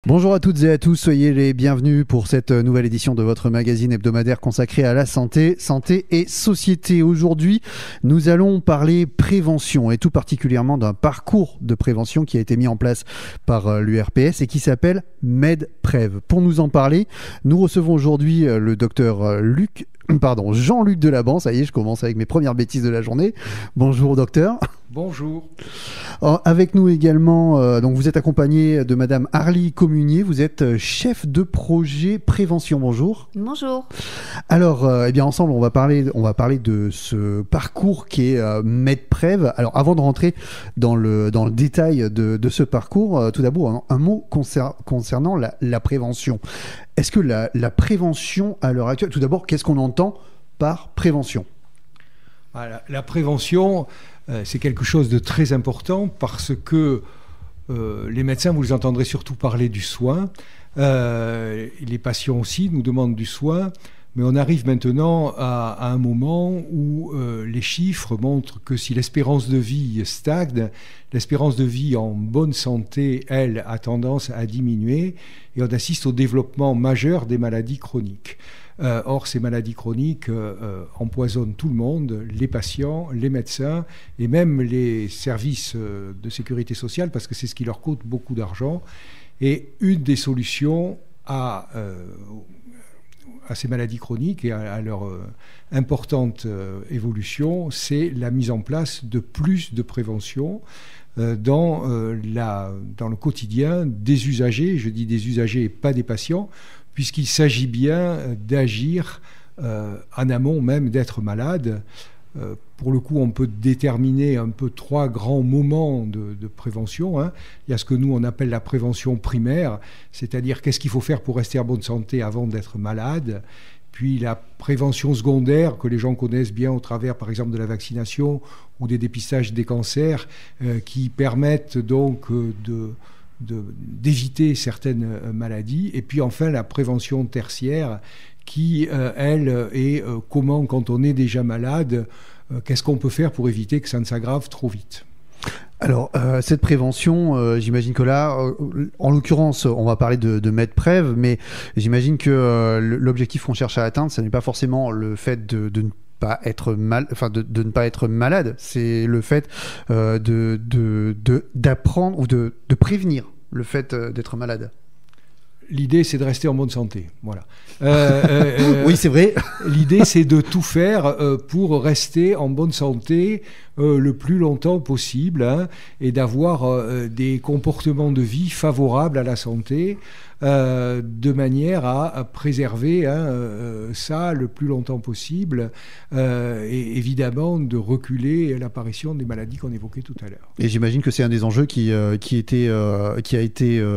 Bonjour à toutes et à tous, soyez les bienvenus pour cette nouvelle édition de votre magazine hebdomadaire consacré à la santé et société. Aujourd'hui, nous allons parler prévention et tout particulièrement d'un parcours de prévention qui a été mis en place par l'URPS et qui s'appelle MedPrev. Pour nous en parler, nous recevons aujourd'hui le docteur Jean-Luc Delaban. Ça y est, je commence avec mes premières bêtises de la journée. Bonjour docteur. Bonjour. Avec nous également, donc vous êtes accompagné de Madame Arlie Communier, vous êtes chef de projet prévention. Bonjour. Bonjour. Alors, ensemble, on va parler de ce parcours qui est MedPrev. Alors, avant de rentrer dans le détail de ce parcours, tout d'abord, un mot concernant la prévention. Est-ce que la prévention à l'heure actuelle, tout d'abord, qu'est-ce qu'on entend par prévention ? La prévention, c'est quelque chose de très important parce que les médecins, vous les entendrez surtout parler du soin. Les patients aussi nous demandent du soin. Mais on arrive maintenant à un moment où les chiffres montrent que si l'espérance de vie stagne, l'espérance de vie en bonne santé, elle, a tendance à diminuer et on assiste au développement majeur des maladies chroniques. Or, ces maladies chroniques empoisonnent tout le monde, les patients, les médecins et même les services de sécurité sociale parce que c'est ce qui leur coûte beaucoup d'argent. Et une des solutions à ces maladies chroniques et à leur importante évolution, c'est la mise en place de plus de prévention dans le quotidien des usagers. Je dis des usagers et pas des patients, puisqu'il s'agit bien d'agir en amont même d'être malade. Pour le coup, on peut déterminer un peu 3 grands moments de prévention. Il y a ce que nous, on appelle la prévention primaire, c'est-à-dire qu'est-ce qu'il faut faire pour rester en bonne santé avant d'être malade. Puis la prévention secondaire, que les gens connaissent bien au travers, par exemple, de la vaccination ou des dépistages des cancers, qui permettent donc d'éviter certaines maladies. Et puis enfin, la prévention tertiaire, qui, elle, est comment, quand on est déjà malade, qu'est-ce qu'on peut faire pour éviter que ça ne s'aggrave trop vite ? Alors, cette prévention, j'imagine que là, en l'occurrence, on va parler de MedPrev, mais j'imagine que l'objectif qu'on cherche à atteindre, ce n'est pas forcément le fait de ne pas être de ne pas être malade, c'est le fait d'apprendre ou de prévenir le fait d'être malade. L'idée, c'est de rester en bonne santé. Voilà. Oui, c'est vrai. L'idée, c'est de tout faire pour rester en bonne santé le plus longtemps possible et d'avoir des comportements de vie favorables à la santé de manière à préserver ça le plus longtemps possible et évidemment de reculer l'apparition des maladies qu'on évoquait tout à l'heure. Et j'imagine que c'est un des enjeux qui a été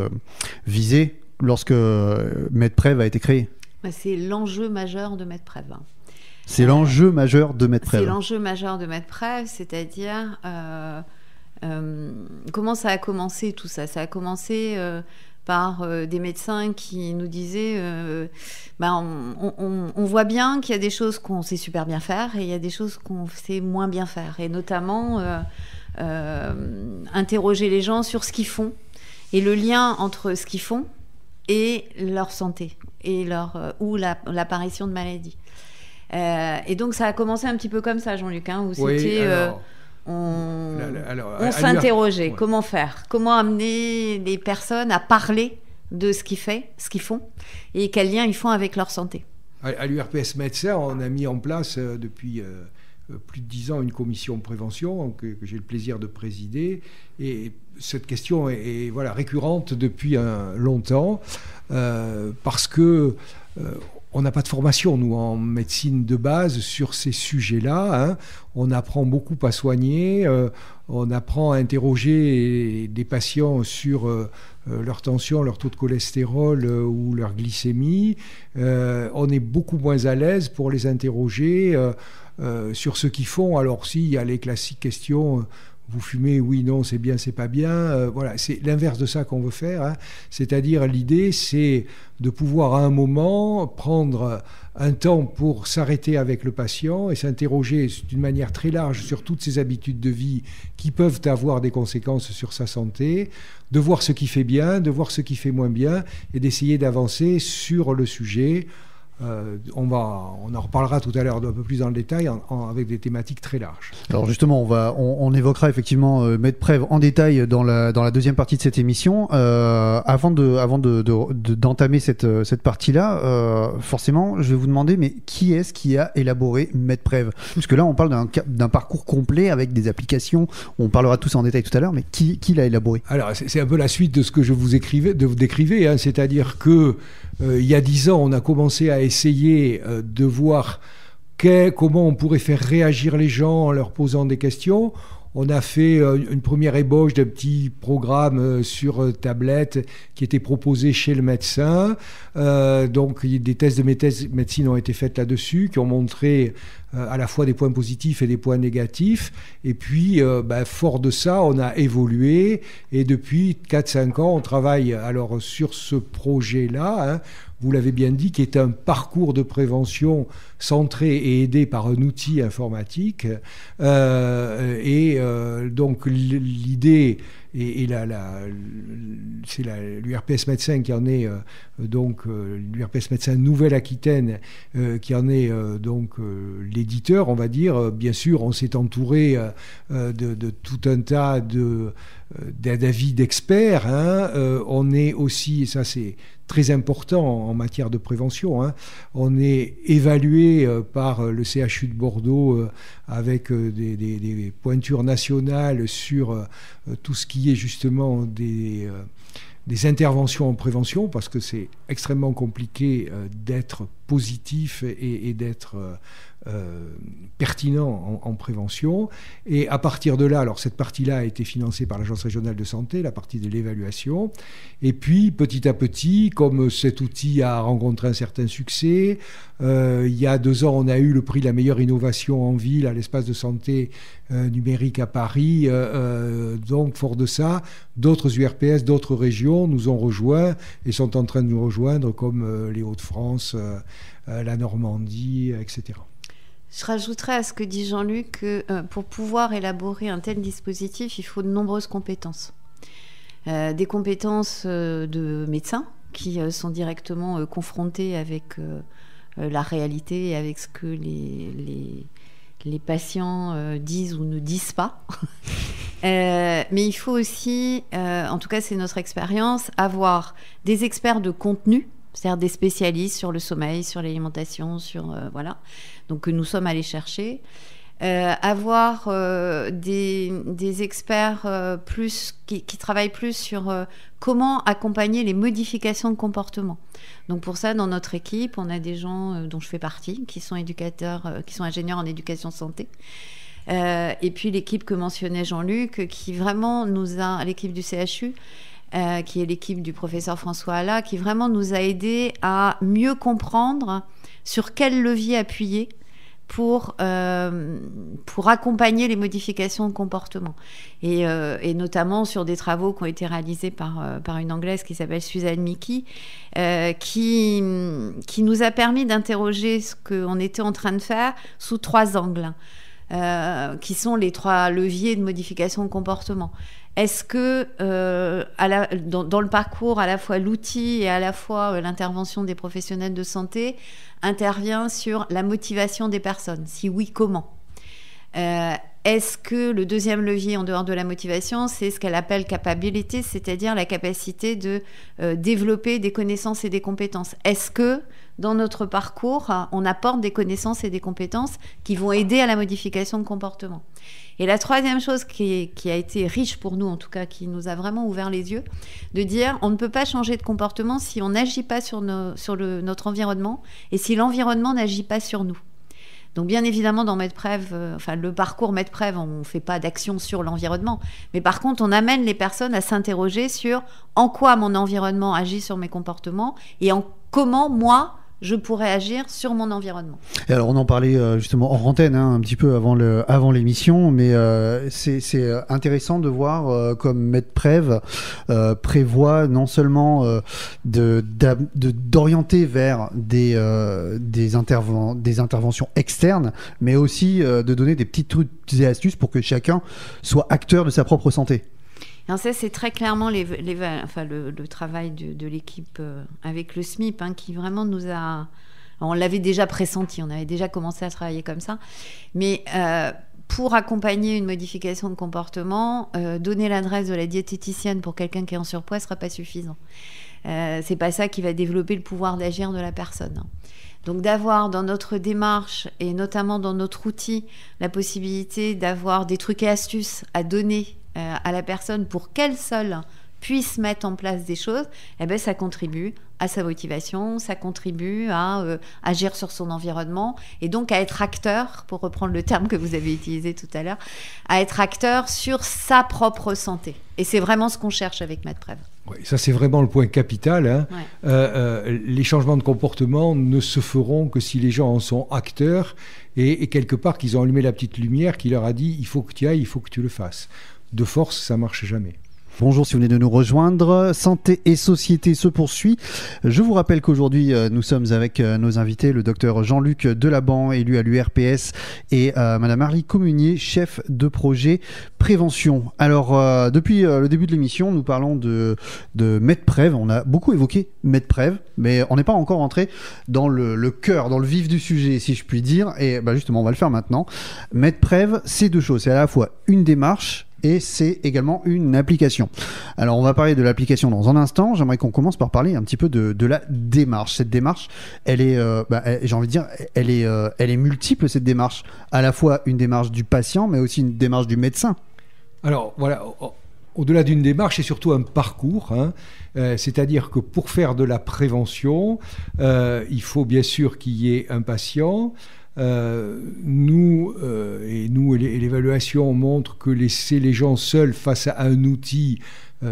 visé lorsque MedPrev a été créé. C'est l'enjeu majeur de MedPrev. C'est l'enjeu majeur de MedPrev. C'est l'enjeu majeur de MedPrev, c'est-à-dire comment ça a commencé tout ça. Ça a commencé par des médecins qui nous disaient on voit bien qu'il y a des choses qu'on sait super bien faire et il y a des choses qu'on sait moins bien faire. Et notamment interroger les gens sur ce qu'ils font et le lien entre ce qu'ils font et leur santé et l'apparition de maladies. Et donc ça a commencé un petit peu comme ça, Jean-Luc, où c'était on s'interrogeait, ouais. Comment faire, comment amener les personnes à parler de ce qu'ils font et quel lien ils font avec leur santé. À l'URPS Médecins, on a mis en place depuis plus de 10 ans une commission de prévention que j'ai le plaisir de présider, et cette question est récurrente depuis longtemps parce que on n'a pas de formation, nous, en médecine de base sur ces sujets-là. On apprend beaucoup à soigner, on apprend à interroger des patients sur leur tension, leur taux de cholestérol ou leur glycémie. On est beaucoup moins à l'aise pour les interroger sur ce qu'ils font. Alors, il y a les classiques questions vous fumez, oui, non, c'est bien, c'est pas bien. Voilà, c'est l'inverse de ça qu'on veut faire. Hein. C'est-à-dire, l'idée, c'est de pouvoir à un moment prendre un temps pour s'arrêter avec le patient et s'interroger d'une manière très large sur toutes ses habitudes de vie qui peuvent avoir des conséquences sur sa santé, de voir ce qui fait bien, de voir ce qui fait moins bien et d'essayer d'avancer sur le sujet. On en reparlera tout à l'heure un peu plus dans le détail avec des thématiques très larges. Alors justement, on évoquera effectivement Medprev en détail dans la deuxième partie de cette émission. Avant d'entamer cette partie-là, forcément, je vais vous demander, mais qui est-ce qui a élaboré Medprev ? Parce que là, on parle d'un parcours complet avec des applications. On parlera tout ça en détail tout à l'heure, mais qui l'a élaboré ? Alors, c'est un peu la suite de ce que je vous décrivais, hein, c'est-à-dire que il y a 10 ans, on a commencé à essayer de voir comment on pourrait faire réagir les gens en leur posant des questions. On a fait une première ébauche d'un petit programme sur tablette qui était proposé chez le médecin. Donc des tests de médecine ont été faits là-dessus, qui ont montré à la fois des points positifs et des points négatifs. Et puis, fort de ça, on a évolué. Et depuis 4-5 ans, on travaille alors sur ce projet-là, hein, vous l'avez bien dit, qui est un parcours de prévention centré et aidé par un outil informatique. Donc l'idée, c'est l'URPS Médecin qui en est, l'URPS Médecin Nouvelle-Aquitaine qui en est l'éditeur, on va dire. Bien sûr, on s'est entouré de tout un tas d'avis d'experts. Hein. On est aussi, et ça c'est très important en matière de prévention, hein, on est évalué par le CHU de Bordeaux avec des pointures nationales sur tout ce qui est justement des interventions en prévention, parce que c'est extrêmement compliqué d'être positif et d'être pertinent en prévention. Et à partir de là, alors cette partie-là a été financée par l'Agence régionale de santé, la partie de l'évaluation. Et puis, petit à petit, comme cet outil a rencontré un certain succès, il y a 2 ans, on a eu le prix de la meilleure innovation en ville à l'espace de santé numérique à Paris. Donc, fort de ça, d'autres URPS, d'autres régions nous ont rejoints et sont en train de nous rejoindre, comme les Hauts-de-France, la Normandie, etc. Je rajouterais à ce que dit Jean-Luc que pour pouvoir élaborer un tel dispositif, il faut de nombreuses compétences. Des compétences de médecins qui sont directement confrontés avec la réalité et avec ce que les patients disent ou ne disent pas. Mais il faut aussi, en tout cas c'est notre expérience, avoir des experts de contenu, c'est-à-dire des spécialistes sur le sommeil, sur l'alimentation, voilà, donc que nous sommes allés chercher. Avoir des experts qui travaillent plus sur comment accompagner les modifications de comportement. Donc pour ça, dans notre équipe, on a des gens dont je fais partie, qui sont éducateurs, qui sont ingénieurs en éducation santé. Et puis l'équipe que mentionnait Jean-Luc, qui vraiment l'équipe du CHU, qui est l'équipe du professeur François Alla, qui vraiment nous a aidés à mieux comprendre sur quel levier appuyer pour accompagner les modifications de comportement. Et notamment sur des travaux qui ont été réalisés par une Anglaise qui s'appelle Suzanne Mickey, qui nous a permis d'interroger ce qu'on était en train de faire sous 3 angles, qui sont les 3 leviers de modification de comportement. Est-ce que dans le parcours, à la fois l'outil et à la fois l'intervention des professionnels de santé intervient sur la motivation des personnes ? Si oui, comment ? Est-ce que le deuxième levier en dehors de la motivation, c'est ce qu'elle appelle capability, c'est-à-dire la capacité de développer des connaissances et des compétences ? Est-ce que dans notre parcours, on apporte des connaissances et des compétences qui vont aider à la modification de comportement ? Et la troisième chose qui a été riche pour nous, en tout cas, qui nous a vraiment ouvert les yeux, de dire on ne peut pas changer de comportement si on n'agit pas sur notre environnement et si l'environnement n'agit pas sur nous. Donc bien évidemment, dans Medprev, le parcours Medprev, on ne fait pas d'action sur l'environnement. Mais par contre, on amène les personnes à s'interroger sur en quoi mon environnement agit sur mes comportements et en comment, moi, je pourrais agir sur mon environnement. Et alors on en parlait justement hors antenne, un petit peu avant l'émission, mais c'est intéressant de voir comme MedPrev prévoit non seulement d'orienter vers des interventions externes, mais aussi de donner des petits trucs et astuces pour que chacun soit acteur de sa propre santé. Alors ça, c'est très clairement le travail de l'équipe avec le SMIP, qui vraiment nous a... On l'avait déjà pressenti, on avait déjà commencé à travailler comme ça. Mais pour accompagner une modification de comportement, donner l'adresse de la diététicienne pour quelqu'un qui est en surpoids ne sera pas suffisant. C'est pas ça qui va développer le pouvoir d'agir de la personne. Donc d'avoir dans notre démarche et notamment dans notre outil la possibilité d'avoir des trucs et astuces à donner à la personne pour qu'elle seule puisse mettre en place des choses, ça contribue à sa motivation, ça contribue à agir sur son environnement et donc à être acteur, pour reprendre le terme que vous avez utilisé tout à l'heure, à être acteur sur sa propre santé. Et c'est vraiment ce qu'on cherche avec MedPrev. Oui, ça c'est vraiment le point capital. Ouais. Les changements de comportement ne se feront que si les gens en sont acteurs et quelque part qu'ils ont allumé la petite lumière qui leur a dit il faut que tu y ailles, il faut que tu le fasses. De force, ça ne marche jamais. Bonjour, si vous venez de nous rejoindre, Santé et Société se poursuit. Je vous rappelle qu'aujourd'hui, nous sommes avec nos invités, le docteur Jean-Luc Delaban, élu à l'URPS, et madame Arlie Communier, chef de projet prévention. Alors, depuis le début de l'émission, nous parlons de MedPrev. On a beaucoup évoqué MedPrev, mais on n'est pas encore entré dans le cœur, dans le vif du sujet, si je puis dire. Et justement, on va le faire maintenant. MedPrev, c'est deux choses. C'est à la fois une démarche et c'est également une application. Alors, on va parler de l'application dans un instant. J'aimerais qu'on commence par parler un petit peu de la démarche. Cette démarche, elle est, j'ai envie de dire, elle est multiple, cette démarche. À la fois une démarche du patient, mais aussi une démarche du médecin. Alors, voilà, au-delà d'une démarche, c'est surtout un parcours. C'est-à-dire que pour faire de la prévention, il faut bien sûr qu'il y ait un patient. L'évaluation montre que laisser les gens seuls face à un outil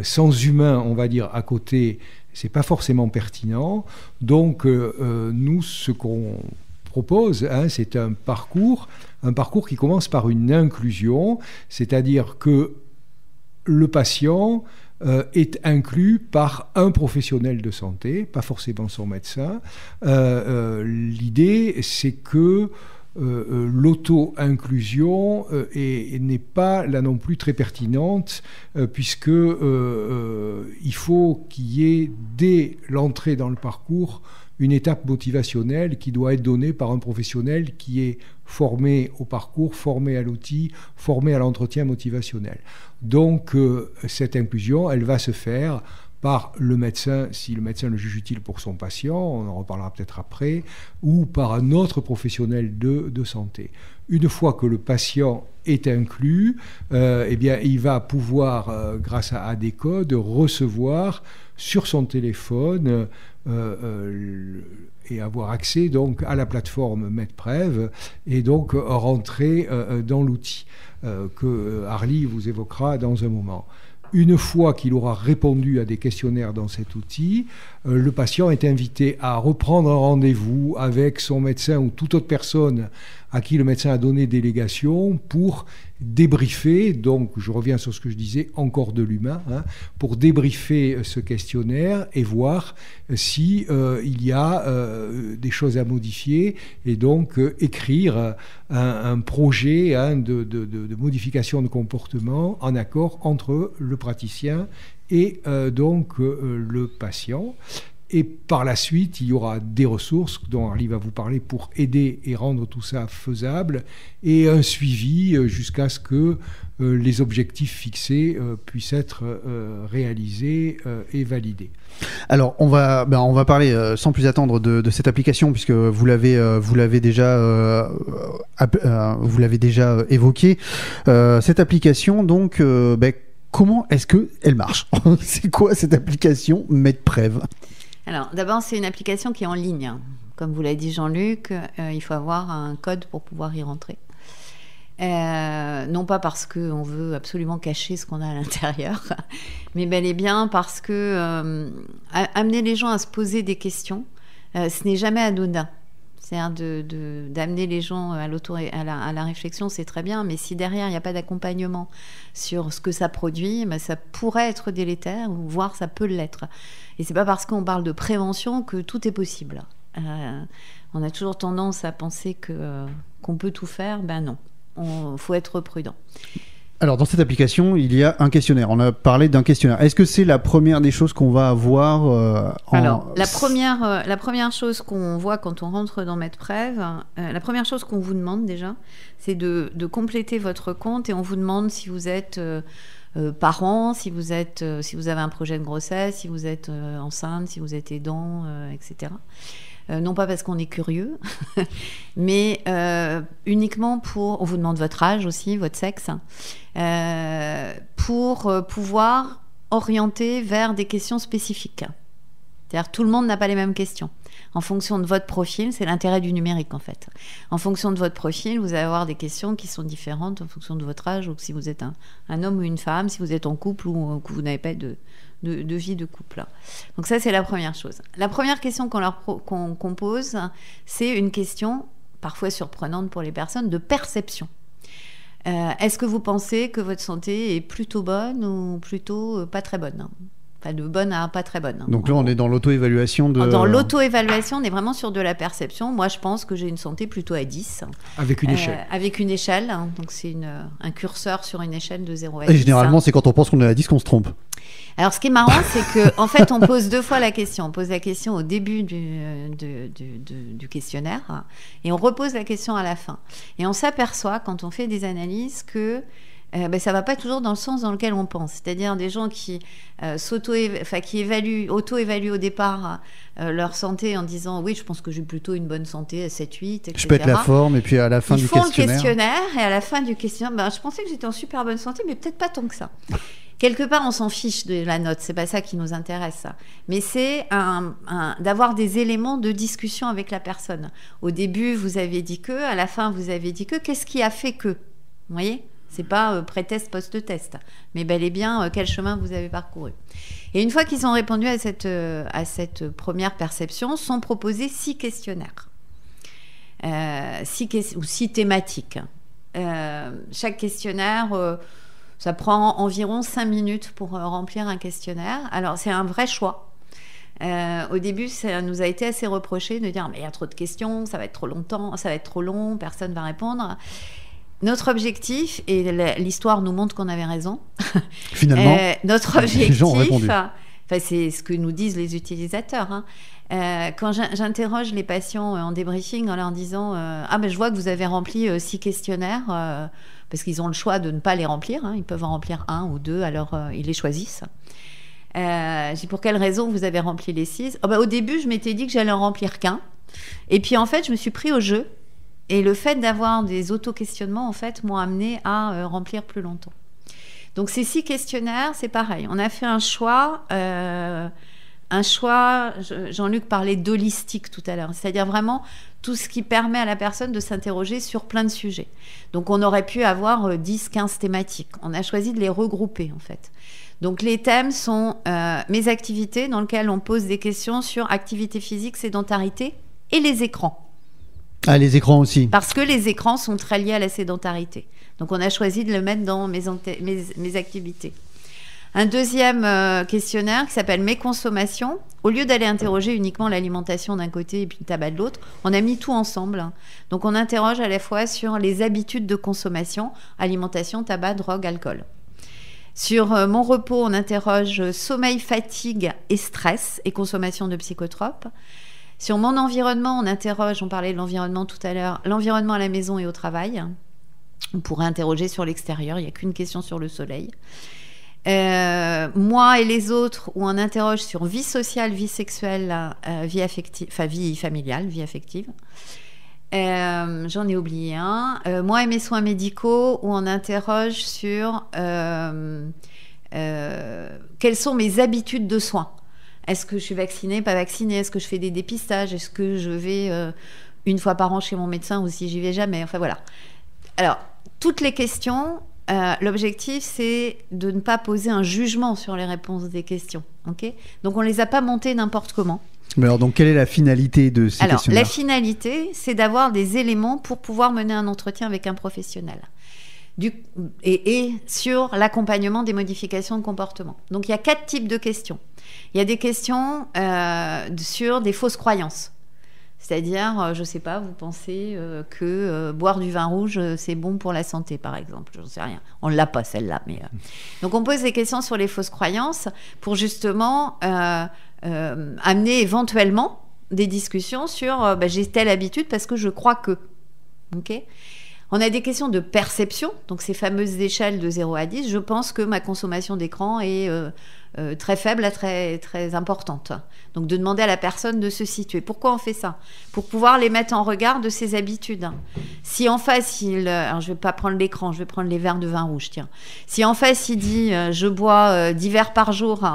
sans humain, on va dire, à côté, c'est pas forcément pertinent. Donc, nous, ce qu'on propose, c'est un parcours qui commence par une inclusion, c'est-à-dire que le patient est inclus par un professionnel de santé, pas forcément son médecin. L'idée, c'est que l'auto-inclusion n'est pas là non plus très pertinente, puisque il faut qu'il y ait dès l'entrée dans le parcours une étape motivationnelle qui doit être donnée par un professionnel qui est formé au parcours, formé à l'outil, formé à l'entretien motivationnel. Donc, cette inclusion, elle va se faire par le médecin, si le médecin le juge utile pour son patient, on en reparlera peut-être après, ou par un autre professionnel de santé. Une fois que le patient est inclus, il va pouvoir, grâce à des codes, recevoir sur son téléphone et avoir accès donc à la plateforme MedPrev et donc rentrer dans l'outil que Arlie vous évoquera dans un moment. Une fois qu'il aura répondu à des questionnaires dans cet outil, le patient est invité à reprendre un rendez-vous avec son médecin ou toute autre personne à qui le médecin a donné délégation pour débriefer, donc je reviens sur ce que je disais, encore de l'humain, pour débriefer ce questionnaire et voir si il y a des choses à modifier et donc écrire un projet de modification de comportement en accord entre le praticien et donc le patient. Et par la suite, il y aura des ressources dont Arlie va vous parler pour aider et rendre tout ça faisable et un suivi jusqu'à ce que les objectifs fixés puissent être réalisés et validés. Alors, on va parler sans plus attendre de cette application puisque vous l'avez déjà évoqué. Cette application, donc, comment est-ce qu'elle marche ? C'est quoi cette application MedPrev ? Alors, d'abord, c'est une application qui est en ligne. Comme vous l'a dit Jean-Luc, il faut avoir un code pour pouvoir y rentrer. Non pas parce qu'on veut absolument cacher ce qu'on a à l'intérieur, mais bel et bien parce que amener les gens à se poser des questions, ce n'est jamais anodin. C'est-à-dire d'amener les gens à la réflexion, c'est très bien, mais si derrière, il n'y a pas d'accompagnement sur ce que ça produit, ben, ça pourrait être délétère, voire ça peut l'être. Et c'est pas parce qu'on parle de prévention que tout est possible. On a toujours tendance à penser qu'on peut tout faire. Ben non, il faut être prudent. Alors, dans cette application, il y a un questionnaire. On a parlé d'un questionnaire. Est-ce que c'est la première des choses qu'on va avoir Alors, la première chose qu'on voit quand on rentre dans MedPrev, la première chose qu'on vous demande déjà, c'est de compléter votre compte et on vous demande si vous êtes parent, si vous avez un projet de grossesse, si vous êtes enceinte, si vous êtes aidant, etc. Non pas parce qu'on est curieux, mais uniquement on vous demande votre âge aussi, votre sexe, pour pouvoir orienter vers des questions spécifiques. C'est-à-dire tout le monde n'a pas les mêmes questions. En fonction de votre profil, c'est l'intérêt du numérique en fait. En fonction de votre profil, vous allez avoir des questions qui sont différentes en fonction de votre âge, ou si vous êtes un homme ou une femme, si vous êtes en couple ou que vous n'avez pas de vie de couple. Donc ça, c'est la première chose. La première question qu'on pose, c'est une question, parfois surprenante pour les personnes, de perception. Est-ce que vous pensez que votre santé est plutôt bonne ou plutôt pas très bonne ? Enfin, de bonne à pas très bonne. Donc là, on est dans l'auto-évaluation de... Dans l'auto-évaluation, on est vraiment sur de la perception. Moi, je pense que j'ai une santé plutôt à 10. Avec une échelle. Avec une échelle. Donc, c'est un curseur sur une échelle de 0 à 10. Et généralement, c'est quand on pense qu'on est à 10 qu'on se trompe. Alors, ce qui est marrant, c'est qu'en fait, on pose 2 fois la question. On pose la question au début du questionnaire et on repose la question à la fin. Et on s'aperçoit, quand on fait des analyses, que ça va pas toujours dans le sens dans lequel on pense. C'est-à-dire des gens qui auto-évaluent au départ leur santé en disant oui, je pense que j'ai plutôt une bonne santé à 7-8, etc. Je pète la forme et puis à la fin du questionnaire... Ils font le questionnaire et à la fin du questionnaire, je pensais que j'étais en super bonne santé, mais peut-être pas tant que ça. Quelque part, on s'en fiche de la note, c'est pas ça qui nous intéresse, ça. Mais c'est d'avoir des éléments de discussion avec la personne. Au début, vous avez dit que, à la fin, vous avez dit que, qu'est-ce qui a fait que ? Vous voyez ? C'est pas pré-test, post-test, mais bel et bien quel chemin vous avez parcouru. Et une fois qu'ils ont répondu à cette première perception, sont proposés 6 questionnaires, 6 thématiques. Chaque questionnaire, ça prend environ 5 minutes pour remplir un questionnaire. Alors c'est un vrai choix. Au début, ça nous a été assez reproché de dire mais il y a trop de questions, ça va être trop longtemps, ça va être trop long, personne va répondre. Notre objectif, et l'histoire nous montre qu'on avait raison, finalement, notre objectif, les gens ont répondu. C'est ce que nous disent les utilisateurs. Quand j'interroge les patients en débriefing en leur disant je vois que vous avez rempli 6 questionnaires, parce qu'ils ont le choix de ne pas les remplir, ils peuvent en remplir 1 ou 2, alors ils les choisissent. J'ai dit pour quelle raison vous avez rempli les 6 ? Au début, je m'étais dit que j'allais en remplir qu'un, et puis en fait, je me suis pris au jeu. Et le fait d'avoir des auto-questionnements, en fait, m'ont amené à remplir plus longtemps. Donc, ces 6 questionnaires, c'est pareil. On a fait un choix. Jean-Luc parlait d'holistique tout à l'heure. C'est-à-dire vraiment tout ce qui permet à la personne de s'interroger sur plein de sujets. Donc, on aurait pu avoir 10, 15 thématiques. On a choisi de les regrouper, en fait. Donc, les thèmes sont mes activités, dans lesquelles on pose des questions sur activité physique, sédentarité et les écrans. Ah, les écrans aussi. Parce que les écrans sont très liés à la sédentarité. Donc, on a choisi de le mettre dans mes activités. Un deuxième questionnaire qui s'appelle « Mes consommations ». Au lieu d'aller interroger uniquement l'alimentation d'un côté et puis le tabac de l'autre, on a mis tout ensemble. Donc, on interroge à la fois sur les habitudes de consommation, alimentation, tabac, drogue, alcool. Sur mon repos, on interroge sommeil, fatigue et stress et consommation de psychotropes. Sur mon environnement, on parlait de l'environnement tout à l'heure, l'environnement à la maison et au travail. On pourrait interroger sur l'extérieur, il n'y a qu'une question sur le soleil. Moi et les autres, où on interroge sur vie sociale, vie sexuelle, vie affective, vie familiale, vie affective. J'en ai oublié un. Moi et mes soins médicaux, où on interroge sur quelles sont mes habitudes de soins. Est-ce que je suis vaccinée, pas vaccinée ? Est-ce que je fais des dépistages ? Est-ce que je vais une fois par an chez mon médecin ou si j'y vais jamais ? Enfin voilà. Alors, toutes les questions, l'objectif, c'est de ne pas poser un jugement sur les réponses des questions. Okay ? Donc, on ne les a pas montées n'importe comment. Mais alors, donc, quelle est la finalité de ces questionnaires ? La finalité, c'est d'avoir des éléments pour pouvoir mener un entretien avec un professionnel. Et sur l'accompagnement des modifications de comportement. Donc, il y a 4 types de questions. Il y a des questions sur des fausses croyances. C'est-à-dire, je ne sais pas, vous pensez que boire du vin rouge, c'est bon pour la santé, par exemple. Je ne sais rien. On ne l'a pas, celle-là. Mais, Donc, on pose des questions sur les fausses croyances pour justement amener éventuellement des discussions sur j'ai telle habitude parce que je crois que. Okay. On a des questions de perception, donc ces fameuses échelles de 0 à 10. Je pense que ma consommation d'écran est très faible à très, très importante. Donc de demander à la personne de se situer. Pourquoi on fait ça ? Pour pouvoir les mettre en regard de ses habitudes. Si en face, alors je ne vais pas prendre l'écran, je vais prendre les verres de vin rouge, tiens. Si en face, il dit je bois 10 verres par jour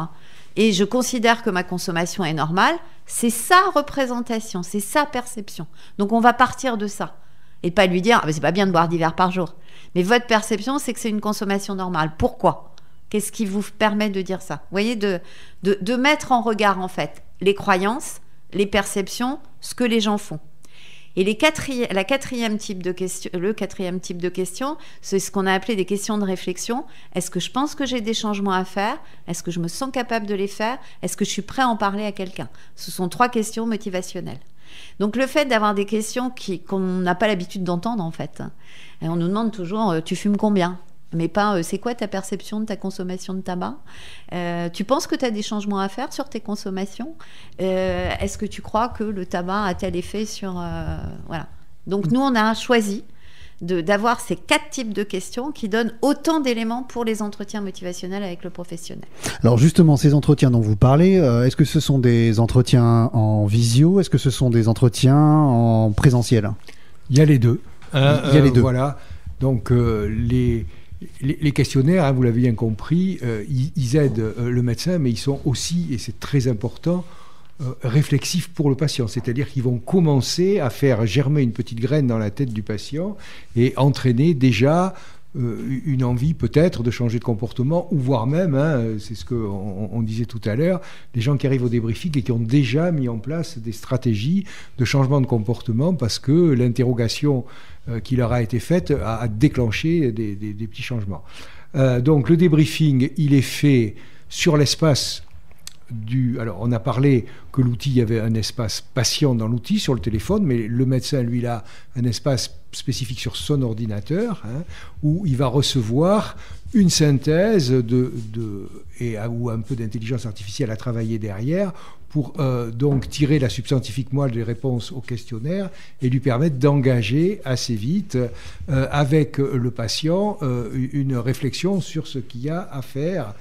et je considère que ma consommation est normale, c'est sa représentation, c'est sa perception. Donc on va partir de ça. Et pas lui dire, c'est pas bien de boire 10 verres par jour. Mais votre perception, c'est que c'est une consommation normale. Pourquoi ? Qu'est-ce qui vous permet de dire ça ? Vous voyez, de mettre en regard, en fait, les croyances, les perceptions, ce que les gens font. Et le quatrième type de question, c'est ce qu'on a appelé des questions de réflexion. Est-ce que je pense que j'ai des changements à faire ? Est-ce que je me sens capable de les faire ? Est-ce que je suis prêt à en parler à quelqu'un ? Ce sont 3 questions motivationnelles. Donc le fait d'avoir des questions qu'on n'a pas l'habitude d'entendre en fait, et on nous demande toujours tu fumes combien ? Mais pas c'est quoi ta perception de ta consommation de tabac ? Tu penses que tu as des changements à faire sur tes consommations ? Est-ce que tu crois que le tabac a tel effet sur... Voilà. Donc nous on a choisi d'avoir ces 4 types de questions qui donnent autant d'éléments pour les entretiens motivationnels avec le professionnel. Alors justement, ces entretiens dont vous parlez, est-ce que ce sont des entretiens en visio ? Est-ce que ce sont des entretiens en présentiel ? Il y a les deux. Il y a les deux. Voilà. Donc les questionnaires, vous l'avez bien compris, ils aident le médecin, mais ils sont aussi, et c'est très important, réflexifs pour le patient, c'est-à-dire qu'ils vont commencer à faire germer une petite graine dans la tête du patient et entraîner déjà une envie peut-être de changer de comportement, ou voire même, c'est ce qu'on disait tout à l'heure, des gens qui arrivent au débriefing et qui ont déjà mis en place des stratégies de changement de comportement parce que l'interrogation qui leur a été faite a déclenché des petits changements. Donc le débriefing, il est fait sur l'espace alors on a parlé que l'outil, il y avait un espace patient dans l'outil sur le téléphone, mais le médecin, lui, il a un espace spécifique sur son ordinateur, où il va recevoir une synthèse ou un peu d'intelligence artificielle à travailler derrière pour donc tirer la substance scientifique moelle des réponses au questionnaire et lui permettre d'engager assez vite avec le patient une réflexion sur ce qu'il y a à faire.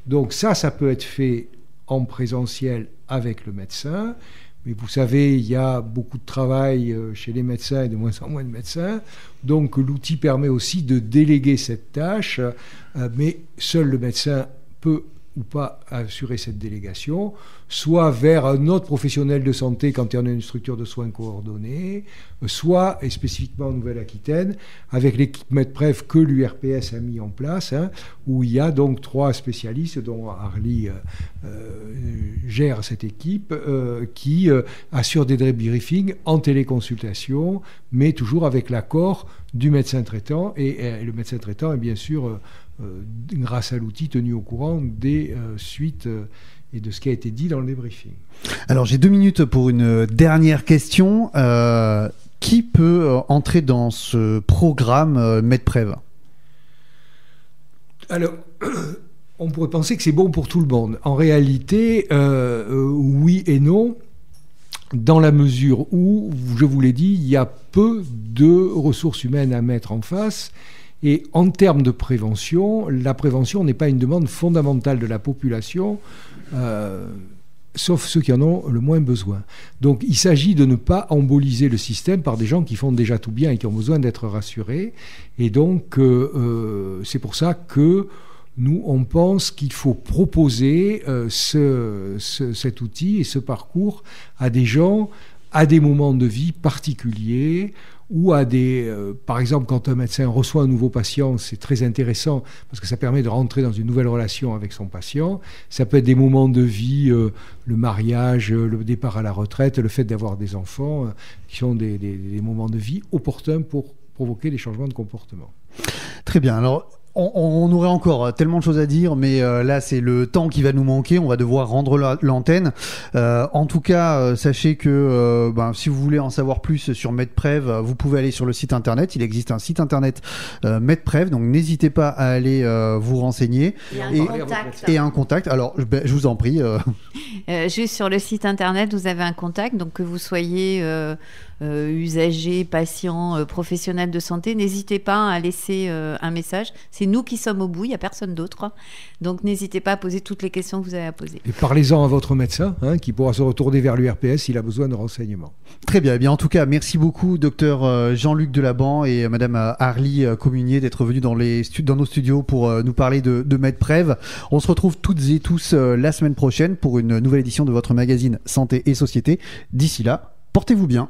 Donc ça peut être fait en présentiel avec le médecin. Mais vous savez, il y a beaucoup de travail chez les médecins et de moins en moins de médecins. Donc l'outil permet aussi de déléguer cette tâche, mais seul le médecin peut ou pas assurer cette délégation, soit vers un autre professionnel de santé quand on a une structure de soins coordonnée, soit, et spécifiquement en Nouvelle-Aquitaine, avec l'équipe MedPrev que l'URPS a mis en place, où il y a donc 3 spécialistes, dont Harley gère cette équipe, qui assure des débriefings en téléconsultation, mais toujours avec l'accord du médecin traitant, et le médecin traitant est bien sûr... grâce à l'outil, tenu au courant des suites et de ce qui a été dit dans le débriefing. Alors j'ai 2 minutes pour une dernière question. Qui peut entrer dans ce programme MedPrev ? Alors, on pourrait penser que c'est bon pour tout le monde. En réalité, oui et non, dans la mesure où, je vous l'ai dit, il y a peu de ressources humaines à mettre en face. Et en termes de prévention, la prévention n'est pas une demande fondamentale de la population, sauf ceux qui en ont le moins besoin. Donc il s'agit de ne pas emboliser le système par des gens qui font déjà tout bien et qui ont besoin d'être rassurés. Et donc c'est pour ça que nous, on pense qu'il faut proposer cet outil et ce parcours à des gens à des moments de vie particuliers, ou à par exemple, quand un médecin reçoit un nouveau patient, c'est très intéressant parce que ça permet de rentrer dans une nouvelle relation avec son patient. Ça peut être des moments de vie, le mariage, le départ à la retraite, le fait d'avoir des enfants, qui sont des moments de vie opportuns pour provoquer des changements de comportement. Très bien. Alors, on aurait encore tellement de choses à dire, mais là, c'est le temps qui va nous manquer. On va devoir rendre l'antenne. En tout cas, sachez que si vous voulez en savoir plus sur MedPrev, vous pouvez aller sur le site internet. Il existe un site internet MedPrev, donc n'hésitez pas à aller vous renseigner. Et un contact. Alors, je vous en prie. Juste sur le site internet, vous avez un contact, donc que vous soyez usager, patient, professionnel de santé, n'hésitez pas à laisser un message. C'est nous qui sommes au bout, il n'y a personne d'autre. Donc n'hésitez pas à poser toutes les questions que vous avez à poser. Et parlez-en à votre médecin, qui pourra se retourner vers l'URPS s'il a besoin de renseignements. Très bien. Eh bien, en tout cas, merci beaucoup, docteur Jean-Luc Delaban et madame Arlie Communier, d'être venus dans nos studios pour nous parler de MedPrev. On se retrouve toutes et tous la semaine prochaine pour une nouvelle édition de votre magazine Santé et Société. D'ici là, portez-vous bien.